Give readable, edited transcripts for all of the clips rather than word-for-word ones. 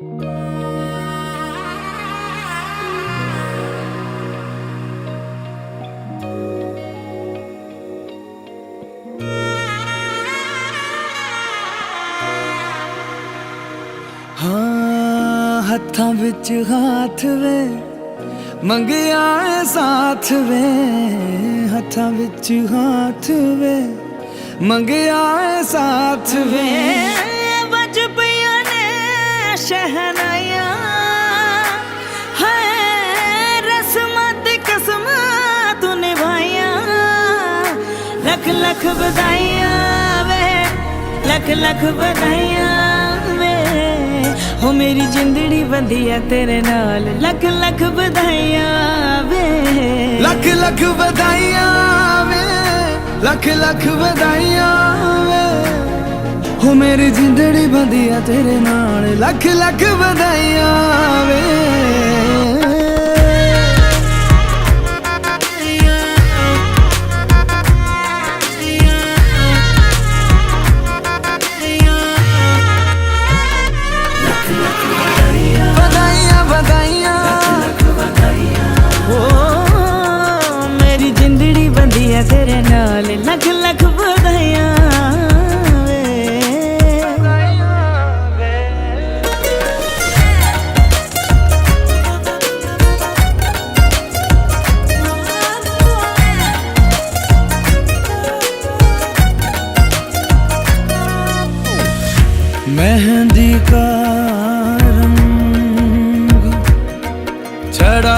हाँ हत्थां विच हाथ वे मंगिया साथ वे, हत्थां विच हाथ वे मंगिया साथ वे। बज पिया ने शहनाया है, रस्मां ते कसमां तू निभाया। लख लख बधाइयां वे, लख लख बधाइयां वे, हो मेरी जिंदड़ी बंधी है तेरे नाल। लख लख बधाइयां वे, लख लख बधाइयां वे, लख लख बधाइयां वे, हो मेरी जिंदड़ी बंधी है तेरे नाल। लख लख बधाइयां वे। तेरे नाल लख लख बधाइयां वे। मेहंदी का रंग चढ़ा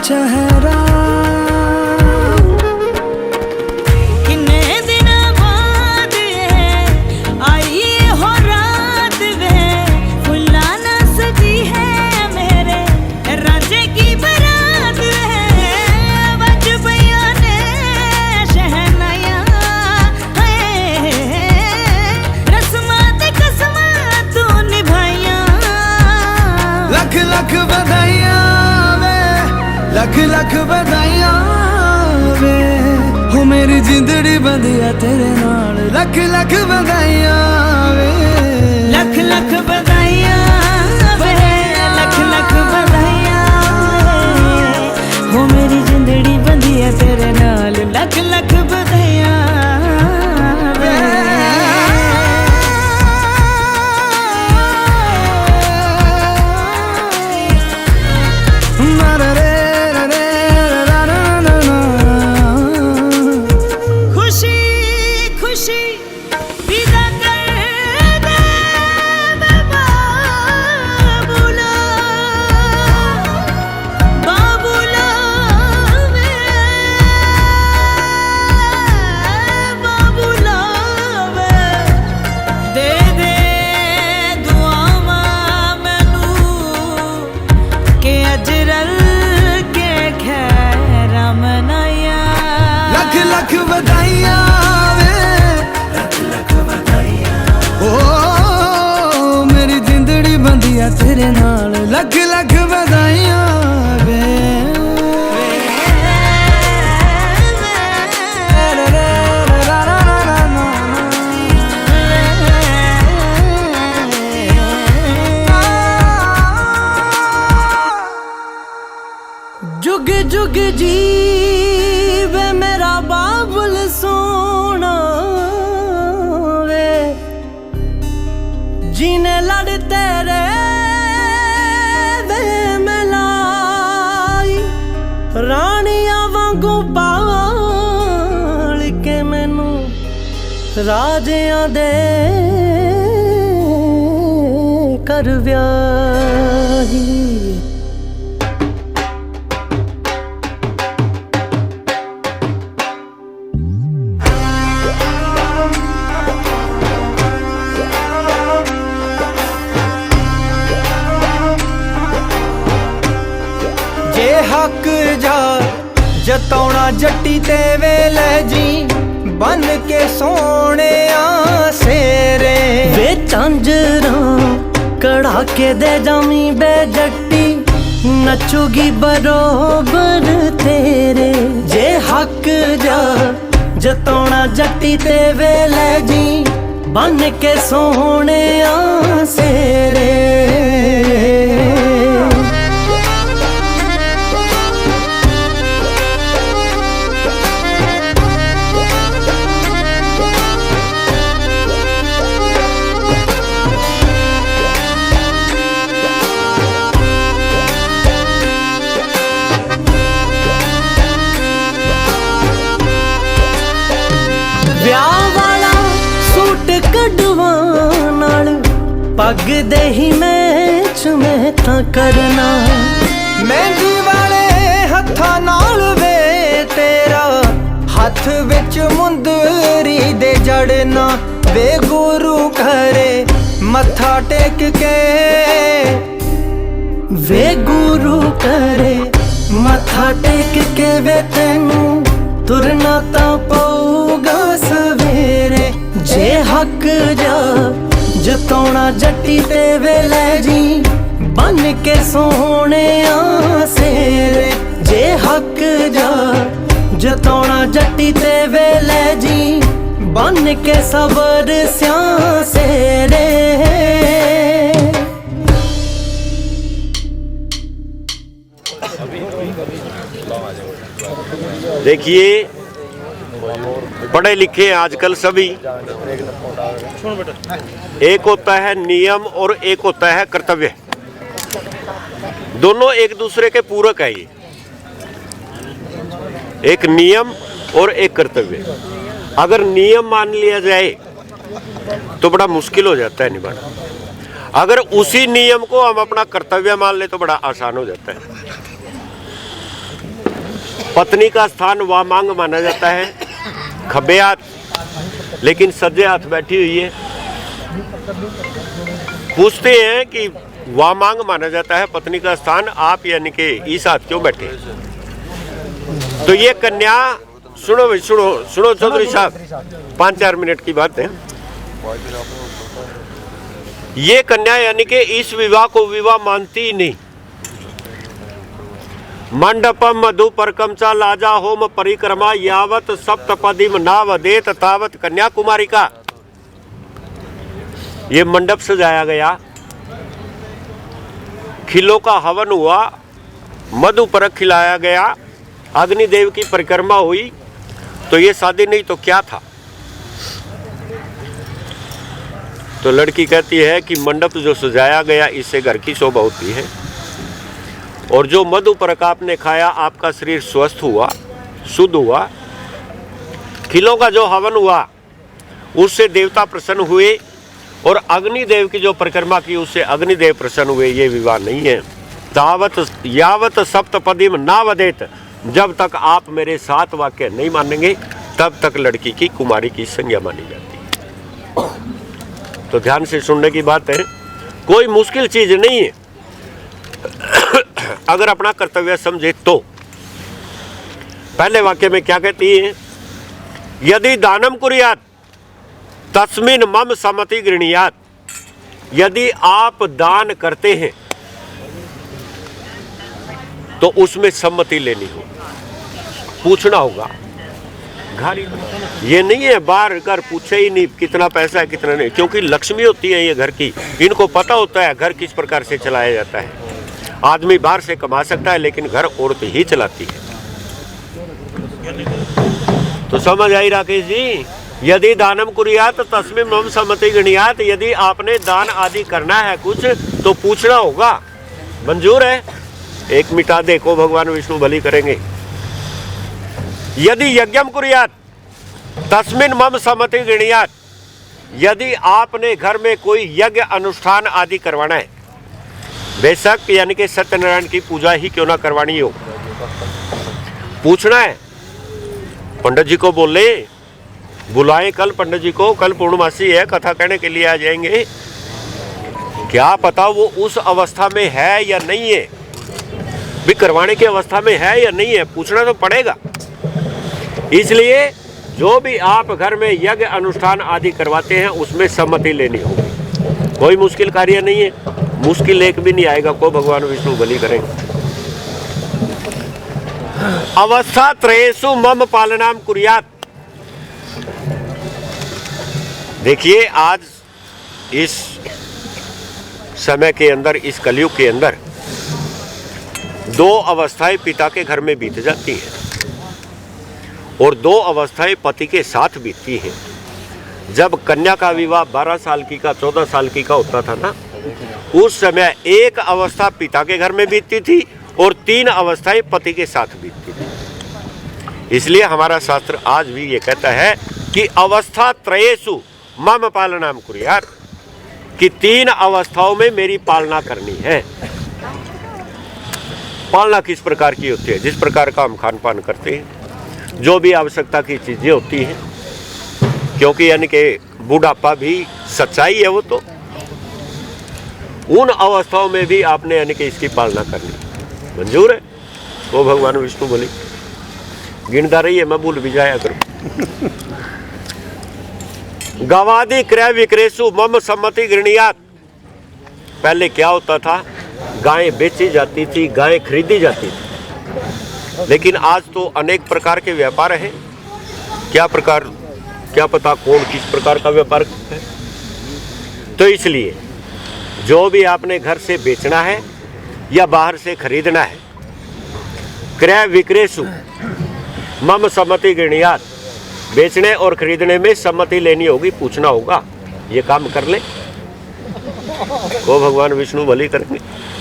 चेहरा किन्ने दिन बाद आई हो रात वे, फुल्ला ना सजी है मेरे राजे की बरात है। बज पिया ने शहनाया है, रस्मां ते कसमां तू निभाइया। लख लख बधाइयां वे, लख लख बधाइयां वे, हो मेरी जिंदड़ी बंधी है तेरे नाल। लख लख बधाइयां वे, लख लख बधाइयां वे, लख लख बधाइयां वे, हो मेरी जिंदड़ी बंधी है तेरे नाल। लख लख बधाइयां वे। लख बधाइयां वे, लख लख बधाइयां, ओ मेरी जिंदड़ी बंधी है तेरे नाल। लख लख बधाइयां वे। जुग जुग जीवे मेरा बाबुल सोना वे, जीने लड़ तेरे दे मिलाई। रानिया वांगू पाल के मैनू राजियां दे कर व्याही। हक जा जतौना जट्टी ते वेले जी, बन के सोने सेरे। वे झांजरा कड़ा के दे जामी बे जट्टी, नचूगी बरोबर तेरे। जे हक जा जतौना जट्टी ते वेले जी, बन के सोने सेरे। ਵਿਆਹ ਵਾਲਾ ਸੂਟ ਕਢਵਾਉਣ ਨਾਲ, ਪੱਗ ਦੇ ਹੀ ਮੈਚ ਮੈਂ ਤਾਂ ਕਰਨਾ। ਮਹਿੰਦੀ ਵਾਲੇ ਹੱਥਾਂ ਨਾਲ ਵੇ ਤੇਰਾ, ਹੱਥ ਵਿੱਚ ਮੁੰਦਰੀ ਦੇ ਜੜਨਾ। ਵੇ ਗੁਰੂ ਘਰੇ ਮੱਥਾ ਟੇਕ ਕੇ, ਵੇ ਗੁਰੂ ਘਰੇ ਮੱਥਾ ਟੇਕ ਕੇ ਵੇ ਤੈਨੂੰ ਤੁਰਨਾ ਤਾਂ ਪਊਗਾ ਸਵੇਰੇ। ਜੇ ਹੱਕ ਜਾ ਜਤੌਣਾ ਜੱਟੀ ਤੇ ਵੇਲੇ ਜੀ, ਬਨ ਕੇ ਸੋਹਣਿਆ ਸੇਰੇ। ਜੇ ਹੱਕ ਜਾ ਜਤੌਣਾ ਜੱਟੀ ਤੇ ਵੇਲੇ ਜੀ, ਬਨ ਕੇ ਸਬਰ ਸਿਆਂ ਸੇਰੇ। देखिए, पढ़े लिखे आजकल सभी, एक होता है नियम और एक होता है कर्तव्य। दोनों एक दूसरे के पूरक है। ये एक नियम और एक कर्तव्य। अगर नियम मान लिया जाए तो बड़ा मुश्किल हो जाता है निभाना। अगर उसी नियम को हम अपना कर्तव्य मान ले तो बड़ा आसान हो जाता है। पत्नी का स्थान वामांग माना जाता है, खब्बे हाथ, लेकिन सज्जे हाथ बैठी हुई है। पूछते हैं कि वामांग माना जाता है पत्नी का स्थान, आप यानी कि इस हाथ क्यों बैठे? तो ये कन्या, सुनो भाई, सुनो सुनो चौधरी साहब, 5-4 मिनट की बात है। ये कन्या यानी कि इस विवाह को विवाह मानती ही नहीं। मंडपम मधुपर्कम च लाजा होम परिक्रमा, यावत सप्तपदीम नावदेत तावत कन्याकुमारी का। ये मंडप सजाया गया, खिलों का हवन हुआ, मधुपर्क खिलाया गया, अग्निदेव की परिक्रमा हुई, तो ये शादी नहीं तो क्या था? तो लड़की कहती है कि मंडप जो सजाया गया इससे घर की शोभा होती है, और जो मधुपर्क आपने खाया आपका शरीर स्वस्थ हुआ, शुद्ध हुआ। खिलों का जो हवन हुआ उससे देवता प्रसन्न हुए, और अग्निदेव की जो परिक्रमा की उससे अग्निदेव प्रसन्न हुए। ये विवाह नहीं है। तावत यावत सप्तपदीम नावदेत, जब तक आप मेरे 7 वाक्य नहीं मानेंगे तब तक लड़की की कुमारी की संज्ञा मानी जाती है। तो ध्यान से सुनने की बात है, कोई मुश्किल चीज नहीं है अगर अपना कर्तव्य समझे तो। पहले वाक्य में क्या कहती है? यदि दानम कुर्यात तस्मिन मम सम्मति गृह्णात। यदि आप दान करते हैं तो उसमें सम्मति लेनी हो, पूछना होगा। घर ये नहीं है बाहर घर पूछे ही नहीं कितना पैसा है कितना नहीं, क्योंकि लक्ष्मी होती है ये घर की, इनको पता होता है घर किस प्रकार से चलाया जाता है। आदमी बाहर से कमा सकता है लेकिन घर औरत ही चलाती है। तो समझ आई राकेश जी? यदि दानम कुर्यात तस्मिन् मम सम्मति गृह्णात। यदि आपने दान आदि करना है कुछ तो पूछना होगा, मंजूर है? एक मिटा देखो, भगवान विष्णु भली करेंगे। यदि यज्ञम कुर्यात तस्मिन् मम सम्मति गृह्णात। यदि आपने घर में कोई यज्ञ अनुष्ठान आदि करवाना है, बेशक यानी कि सत्यनारायण की पूजा ही क्यों ना करवानी हो, पूछना है। पंडित जी को बोले, बुलाएं कल पंडित जी को, कल पूर्णमासी है, कथा कहने के लिए आ जाएंगे। क्या पता वो उस अवस्था में है या नहीं है, भी करवाने की अवस्था में है या नहीं है, पूछना तो पड़ेगा। इसलिए जो भी आप घर में यज्ञ अनुष्ठान आदि करवाते हैं उसमें सम्मति लेनी होगी। कोई मुश्किल कार्य नहीं है, मुश्किल एक भी नहीं आएगा, को भगवान विष्णु बलि करेंगे। अवस्था त्रयेषु मम पालनाम कुर्यात्। देखिए आज इस समय के अंदर, इस कलयुग के अंदर 2 अवस्थाएं पिता के घर में बीत जाती हैं और 2 अवस्थाएं पति के साथ बीतती हैं। जब कन्या का विवाह 12 साल की का 14 साल की का होता था ना, उस समय एक अवस्था पिता के घर में बीतती थी और 3 अवस्थाएं पति के साथ बीतती थी। इसलिए हमारा शास्त्र आज भी ये कहता है कि अवस्था त्रयेषु मम पालनाम कुर्यात्, कि 3 अवस्थाओं में मेरी पालना करनी है। पालना किस प्रकार की होती है? जिस प्रकार का हम खान पान करते हैं, जो भी आवश्यकता की चीजें होती हैं, क्योंकि यानी कि बुढ़ापा भी सच्चाई है, वो तो उन अवस्थाओं में भी आपने यानी कि इसकी पालना करनी मंजूर है। वो भगवान विष्णु बोले गिनता रही है, मैं भूल भी जाया करूं। गवादि क्रय विक्रेषु मम सम्मति गृणीयात्। पहले क्या होता था, गायें बेची जाती थी, गायें खरीदी जाती थी, लेकिन आज तो अनेक प्रकार के व्यापार हैं। क्या पता कौन किस प्रकार का व्यापार है। तो इसलिए जो भी आपने घर से बेचना है या बाहर से खरीदना है, क्रय विक्रेषु मम सम्मति गृणीयात्, बेचने और खरीदने में सम्मति लेनी होगी, पूछना होगा ये काम कर ले, वो भगवान विष्णु भली करेंगे।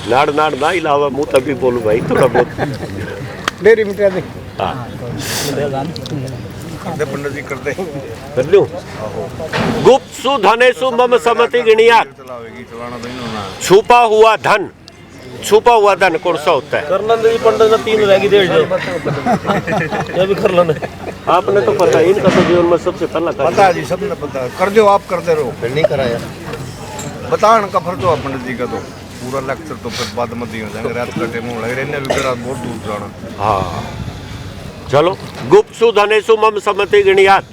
नाड़ नाड़ ना इलावा मुँह तभी बोलू भाई, थोड़ा बहुत डेरी मिटा दे। हाँ पंडित जी करते कर लूं। गुप्तसु धनेषु मम सम्मति गृणीयात्। छुपा हुआ धन, छुपा हुआ धन कौन सा होता है? करना जी पंडित ने 3 रहेगी दे दो, ये भी कर लेना। आपने तो पता है, इनका तो जीवन में सबसे पहला पता है जी, सबने पता कर दो, आप करते रहो, फिर नहीं कराया बताने का फर्ज हो पंडित जी का। तो पूरा लेक्चर तो फिर बाद में हो जाएंगे, रात का टाइम लग रहे भी रात बहुत दूर जाना। हाँ चलो। गुप्तसु धनेषु मम सम्मति गृणीयात्।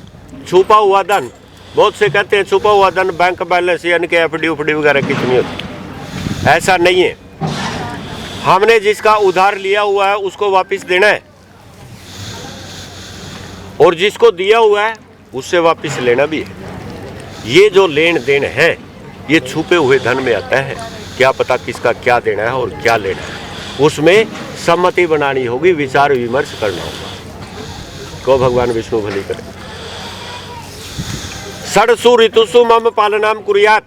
छुपा हुआ धन, बहुत से कहते हैं छुपा हुआ धन बैंक बैलेंस यानी कि एफडी उफडी वगैरह कितनी होती, ऐसा नहीं है। हमने जिसका उधार लिया हुआ है उसको वापस देना है, और जिसको दिया हुआ है उससे वापस लेना भी है। ये जो लेन देन है ये छुपे हुए धन में आता है। क्या पता किसका क्या देना है और क्या लेना है, उसमें सम्मति बनानी होगी, विचार विमर्श करना होगा। को भगवान विष्णु भली करे। षड्सु ऋतुषु मम पालनाम कुर्यात्।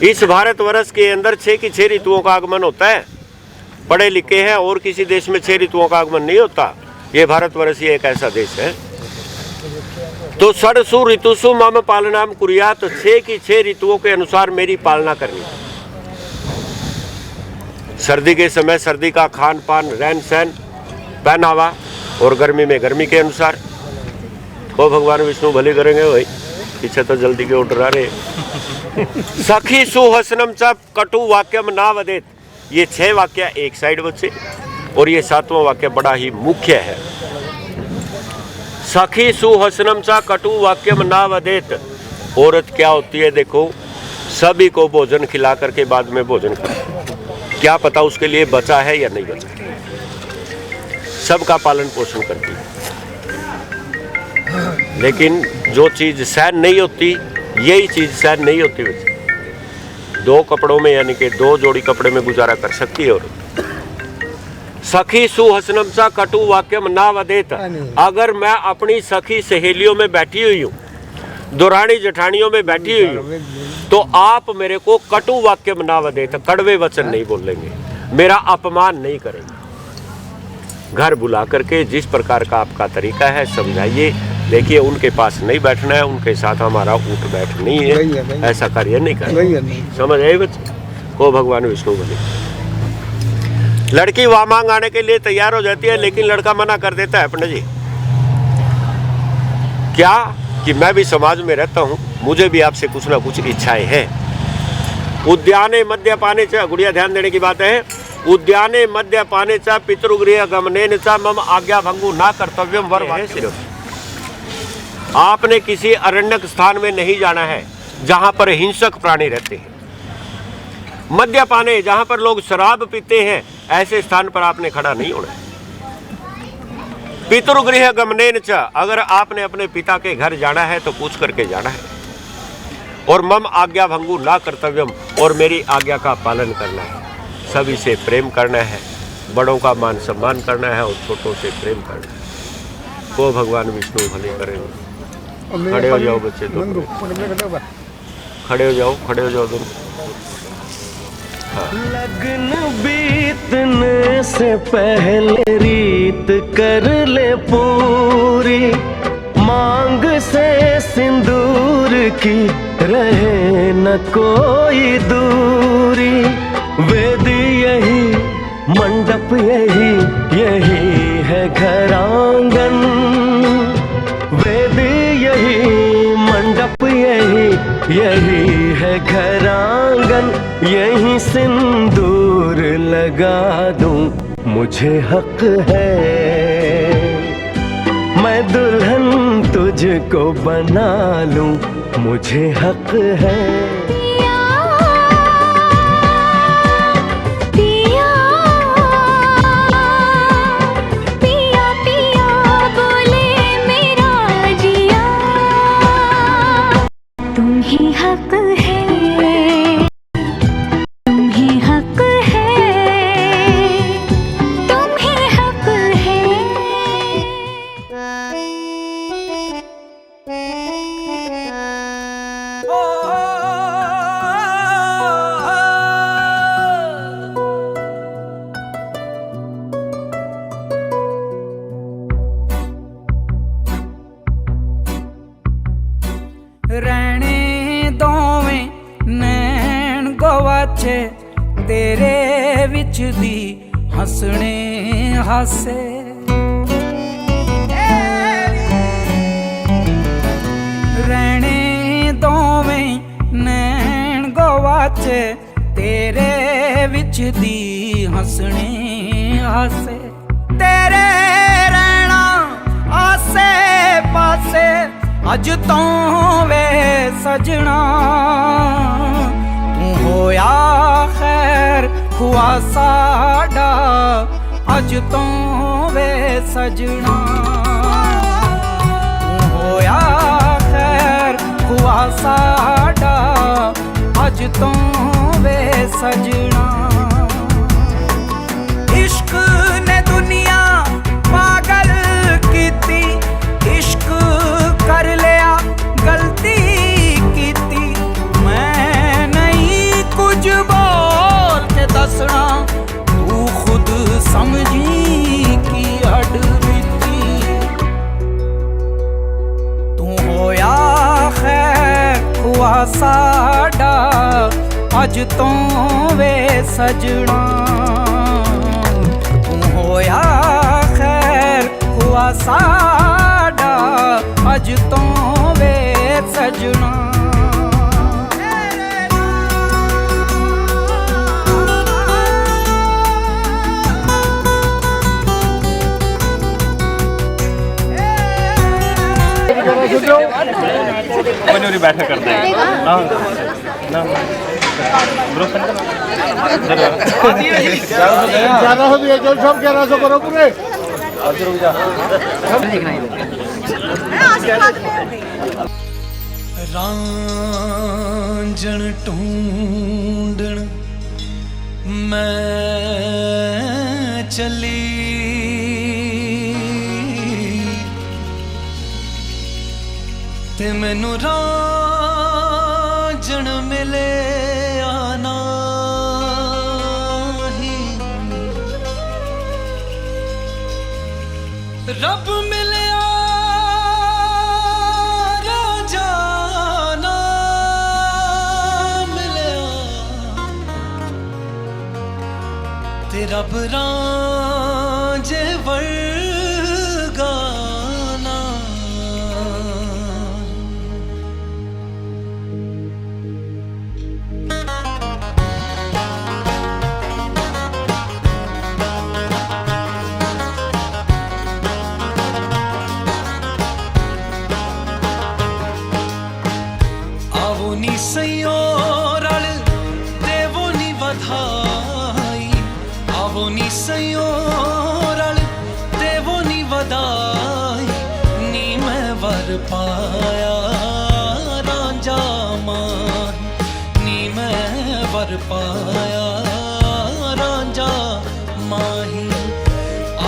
इस भारतवर्ष के अंदर 6 की 6 ऋतुओं का आगमन होता है। पढ़े लिखे हैं और किसी देश में 6 ऋतुओं का आगमन नहीं होता। ये भारतवर्ष ही एक ऐसा देश है। तो षड्सु ऋतुषु मम पालनाम कुर्यात्, 6 की 6 ऋतुओं के अनुसार मेरी पालना करनी। सर्दी के समय सर्दी का खान पान, रहन सहन, पहनावा, और गर्मी में गर्मी के अनुसार। वो भगवान विष्णु भले करेंगे भाई, पीछे तो जल्दी के ऑर्डर आ रहे। सखी सुहसनम च कटु वाक्यम ना वदेत। ये 6 वाक्य एक साइड बच्चे, और ये 7वां वाक्य बड़ा ही मुख्य है। सखी सुहसनम च कटु वाक्यम ना वदेत। औरत क्या होती है देखो, सभी को भोजन खिला करके बाद में भोजन करती, क्या पता उसके लिए बचा है या नहीं बचा, सबका पालन पोषण करती है। लेकिन जो चीज सहन नहीं होती, यही चीज सहन नहीं होती वैसे। 2 कपड़ों में यानी कि 2 जोड़ी कपड़े में गुजारा कर सकती है औरत। सखी सुहसनम सा कटु वाक्यम ना वदेत। अगर मैं अपनी सखी सहेलियों में बैठी हुई हूँ, दुरानी जेठानियों में बैठी हुई हूँ, तो आप मेरे को कटु वाक्यम ना वदेत, कड़वे वचन नहीं बोलेंगे, मेरा अपमान नहीं करेंगे। घर बुला करके जिस प्रकार का आपका तरीका है समझाइए। देखिए उनके पास नहीं बैठना है, उनके साथ हमारा उठ बैठ नहीं है, ऐसा कार्य नहीं करना। समझ आए बच्चे? को भगवान विष्णु बोले। लड़की वहां मांग आने के लिए तैयार हो जाती है, लेकिन लड़का मना कर देता है। पंडित जी क्या कि मैं भी समाज में रहता हूँ, मुझे भी आपसे कुछ ना कुछ इच्छाएं हैं। उद्याने मद्यपाने च, गुड़िया ध्यान देने की बात है, उद्याने मद्यपाने च पितृगृह गमनेन च मम आज्ञा भंगु ना कर्तव्यम वर है सिर्फ। आपने किसी अरण्यक स्थान में नहीं जाना है जहां पर हिंसक प्राणी रहते हैं। मद्यपाने, जहां पर लोग शराब पीते हैं, ऐसे स्थान पर आपने खड़ा नहीं होना है। पितृगृह गमनेन च, अगर आपने अपने पिता के घर जाना है तो पूछ करके जाना है। और मम आज्ञा भंगु ना कर्तव्यम, और मेरी आज्ञा का पालन करना है। सभी से प्रेम करना है, बड़ों का मान सम्मान करना है और छोटों से प्रेम करना है। को भगवान विष्णु भले करेंगे। खड़े हो जाओ बच्चे, दोनों खड़े हो जाओ, खड़े हो जाओ दोनों। लगन बीतने से पहले रीत कर ले पूरी, मांग से सिंदूर की रहे न कोई दूरी। वेद यही, मंडप यही, यही है घर आंगन। वेद यही, मंडप यही, यही है घर आंगन। यही सिंदूर लगा दूं, मुझे हक है। मैं दुल्हन तुझको बना लूं, मुझे हक है। रहने दोवें नैन गवाचे तेरे विच दी हंसने हासे। रहने दोवें नैन गवाचे तेरे विच दी हंसने हासे। तेरे रहना आसे पासे अज तो वे सजना। तू होया खैर हुआ साडा, अज तो वे सजना। तू होया खैर हुआ साडा, अज तो वे सजना। इश्क ने दुनिया पागल कीती, इश्क कर लिया गलती कीती। मैं नहीं कुछ बोल के दसना, तू खुद समझी की हड बीती। तू होया खैर हुआ साडा, अज तो वे सजना। तू होया खैर हुआ साडा, अज तो वे सजना। बैठा करते हैं रांझण ढूंढण मैं चली, ते मैनू रांझण मिले आना ही। रब मिले रब रांझे वर्गाना। नी सैयो रल देवो नी बधाई, आवो नी सैयो रल देवो नी बधाई, नी मैं वर पाया रांझा माही, नी मैं वर पाया रांझा माही।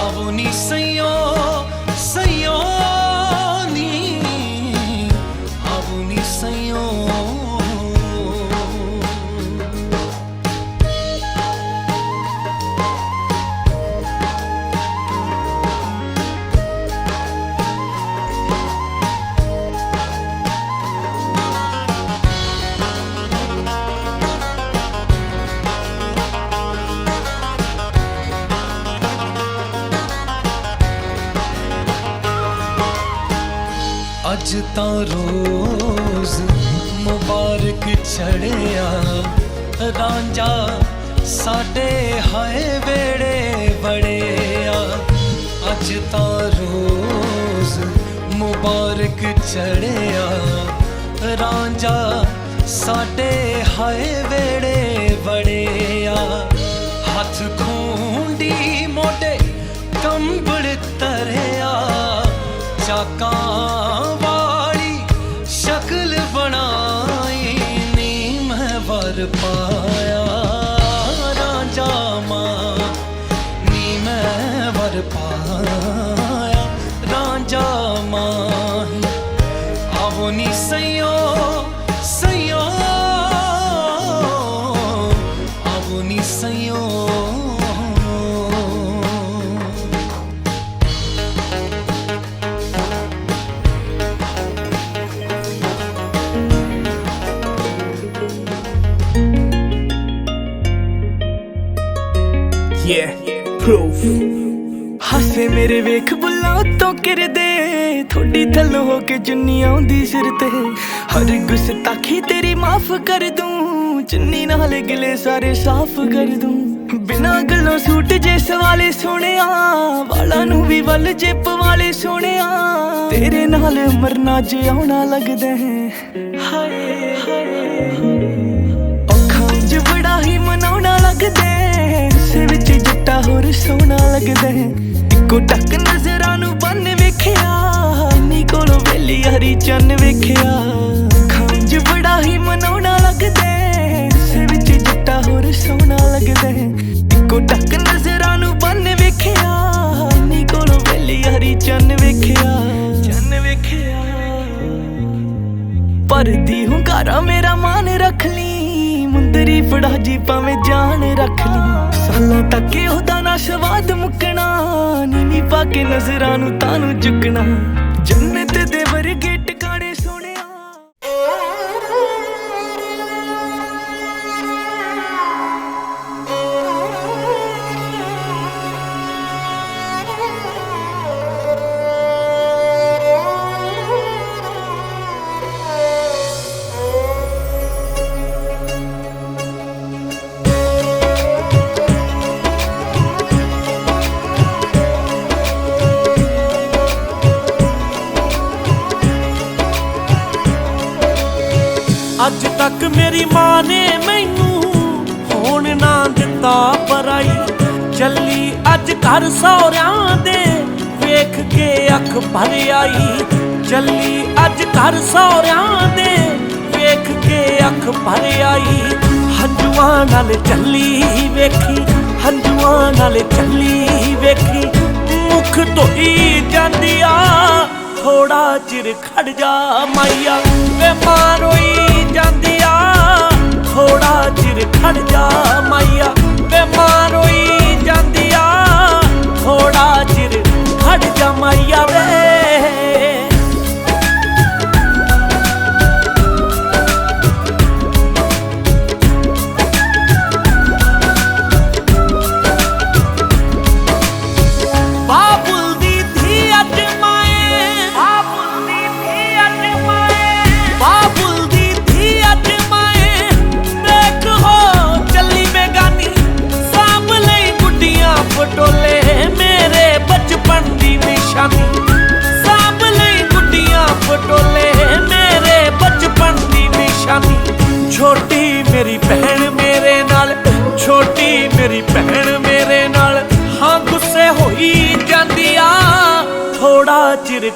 आवो नी सैयो सैयो नी, आवो नी सैयो। अज तां रोज मुबारक चढ़िया रांझा साडे हाय वेड़े बड़िया। अज तां रोज मुबारक चढ़िया रांझा साडे हाय वेड़े बड़िया। हथ खूंडी मोटे कंबल तरिया, चाका वाली शक्ल बनाई, नी मैं वर पाया रांझा मां, नी मैं वर पाया रांझा माही। आवो नी सैयो सैयो, आवो नी सैयो। Proof हासे मेरे वेख बुला तो किर दे, थोड़ी थल हो के जुन्नी आउंदी सिर ते। हर गुस्ताखी तेरी माफ कर दूं, चुन्नी नाल गिले सारे साफ कर दूं। बिना गलों सूट जे सवाले सोनिया, वाला नू भी वल जिप वाले सोनिया। तेरे नाल मरना जे आउना लगदा है, हाय औखां च बड़ा ही मनाउना लगदा है। से विच जट्टा होर सोना लगदा है, इक्को टक नजरां नू बन वेखिया, नी कोलों वेली हरी चन्न वेखिया। खांज बड़ा ही मनाउना लगदा है, से विच जट्टा होर सोना लगदा है, इक्को टक नजरां नू बन वेखिया, नी कोलों वेली हरी चन्न वेखिया चन्न वेखिया। परदी हुंकारा मेरा मान रख ली, मुंदरी फड़ा जी भावें जान रख ली। सालों तक ओहदा ना स्वाद मुकना, नीवी पाके नजरां नू तानू चुकना। जन्नत दे वर्गे टिकाणे सोनिया। अज तक मेरी मां ने मैनू होण ना दिता पराई, चली अज घर सौहरियां दे वेख के अख भर आई। चली अज घर सौहरियां दे वेख के अख भर आई। हंजुआं नाल चली वेखी, हंजुआं नाल चली वेखी, मुख धोई जांदी आ, थोड़ा चिर खड़ जा माइया वे मां रोई जांदी आ। थोड़ा चिर खड़ जा माइया वे मां रोई जांदी आ, थोड़ा चिर खड़ जा माइया वे।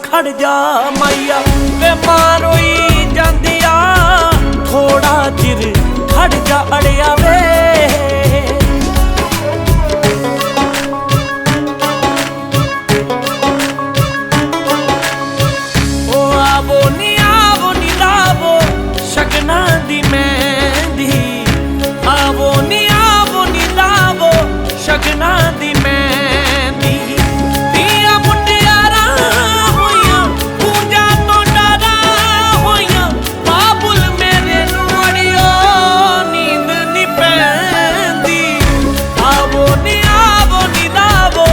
खड़ जा माइया वे मारोई जांदी आ थोड़ा चिर खड़ जा अड़िया वे शगना दी मेहंदी आवो नी लावो शगना दी मेहंदी दिया मुटियारा होइया पूजा तो डरा होइया बाबुल मेरे नुड़ियो नींद नी पैंदी आवो नी लावो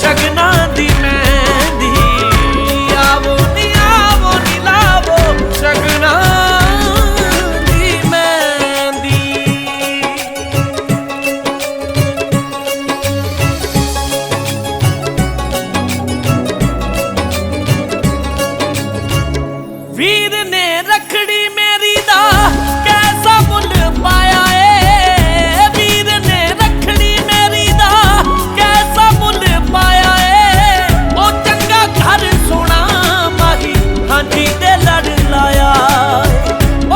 शगना दी मेहंदी आवो नी लावो शगना वीर ने रखड़ी मेरी दा कैसा मुल पाया है वीर ने रखड़ी मेरी दा कैसा मुल पाया है ओ चंगा घर सोना माही हांजी दे लड़ लाया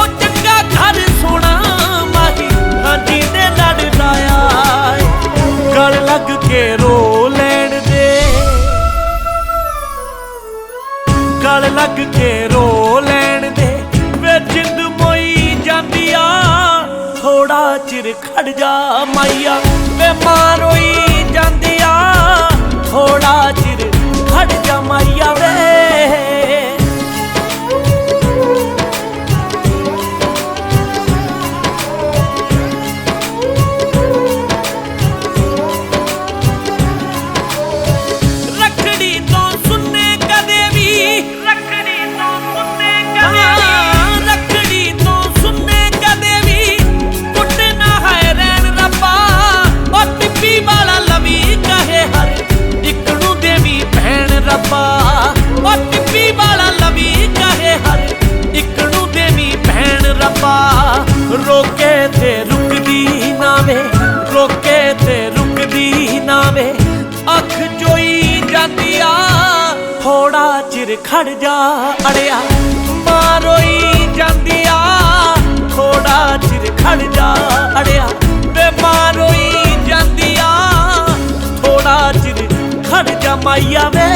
ओ चंगा घर सोना माही हांजी दे लड़ लाया गल लग के रो लैण दे गल लग के रो लैण दे वे जिंद मोई जांदी आ थोड़ा चिर खड़ जा माइया वे मारोई जांदी आ थोड़ा चिर खड़ जा माइया वे रखड़ी तो सुनने कदे भी रखड़ी तो सुनने कदे भी कुटना है रैन रब्बा और टिप्पी वाला लवी कहे हर इकड़ू देवी भैन रब्बा और टिप्पी वाला लवी कहे हर इकड़ू देवी भैन रब्बा रोके ते रुकदी ना वे रोके ते रुकदी ना वे अख जोई जाती आ थोड़ा चिर खड़ जा अड़िया मारोई जांदी आ थोड़ा चिर खड़ जा अड़िया वे मारोई जांदी आ थोड़ा चिर खड़ जा माइया वे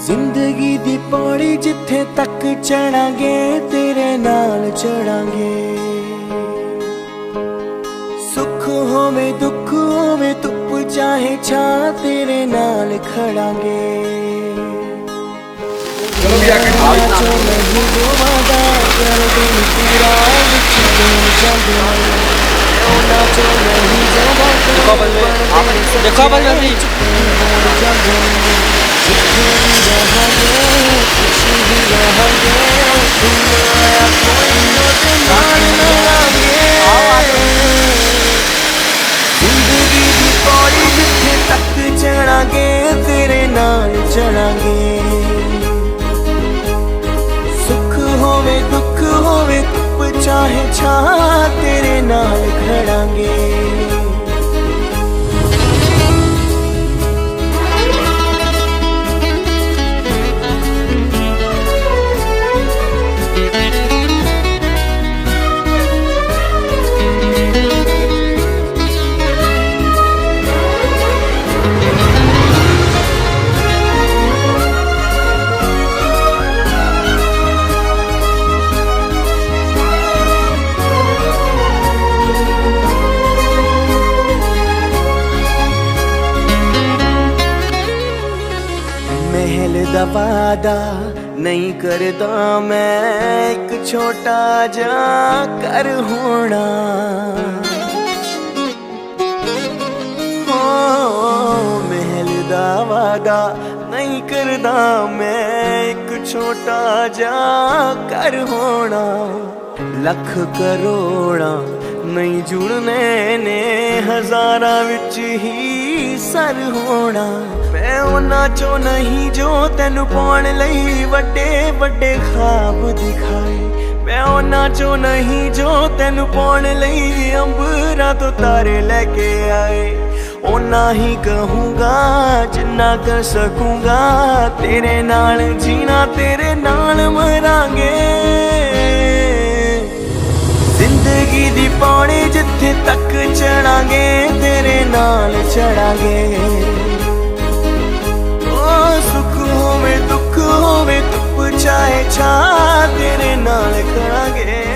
जिंदगी दी पौड़ी जिथे तक चढ़ांगे तेरे नाल चढ़ांगे सुख ਹੋਵੇ ਦੁੱਖ ਹੋਵੇ ਧੁੱਪ ਚਾਹੇ ਛਾਂ ਤੇਰੇ ਨਾਲ ਖੜਾਂਗੇ चलो भी आके ਜੋ ਨਹੀਂ ਜੋ ਵਾਦਾ ਕਰਦੇ ਨੀ ਪੂਰਾ ਵਿੱਚ ਨੂੰ ਜਾਂਦੇ ਉਹਨਾਂ ਚੋਂ ਨਹੀਂ ਜੋ ਵਾਦਾ देखो भाई जल्दी ਜ਼ਿੰਦਗੀ ਦੀ ਪੌੜੀ ਜਿੱਥੇ ਤੱਕ ਚੜਾਂਗੇ ਤੇਰੇ ਨਾਲ ਚੜਾਂਗੇ ਸੁੱਖ ਹੋਵੇ ਦੁੱਖ ਹੋਵੇ ਧੁੱਪ ਚਾਹੇ ਛਾਂ ਤੇਰੇ ਨਾਲ ਖੜਾਂਗੇ महल दा वादा नहीं करदा मैं एक छोटा जा कर होना हो महल दा वादा नहीं करदा मैं एक छोटा जा कर होना लख करोड़ा नहीं जुड़ने ने हजारां विच ही सर होना मैं उन्हां चों नहीं जो तैनू पाउण लई वड्डे वड्डे ख्वाब दिखाए मैं उन्हां चों नहीं जो तैनू पाउण लई अंबरां तो तारे लेके आए उन्ना ही कहूँगा जिन्ना कर सकूँगा तेरे नाल जीना तेरे नाल मरांगे जिंदगी दी पौड़ी जिथे तक चढ़ांगे तेरे नाल चढ़ांगे ओ सुख होवे दुख होवे धुप चाहे छां तेरे नाल खड़ांगे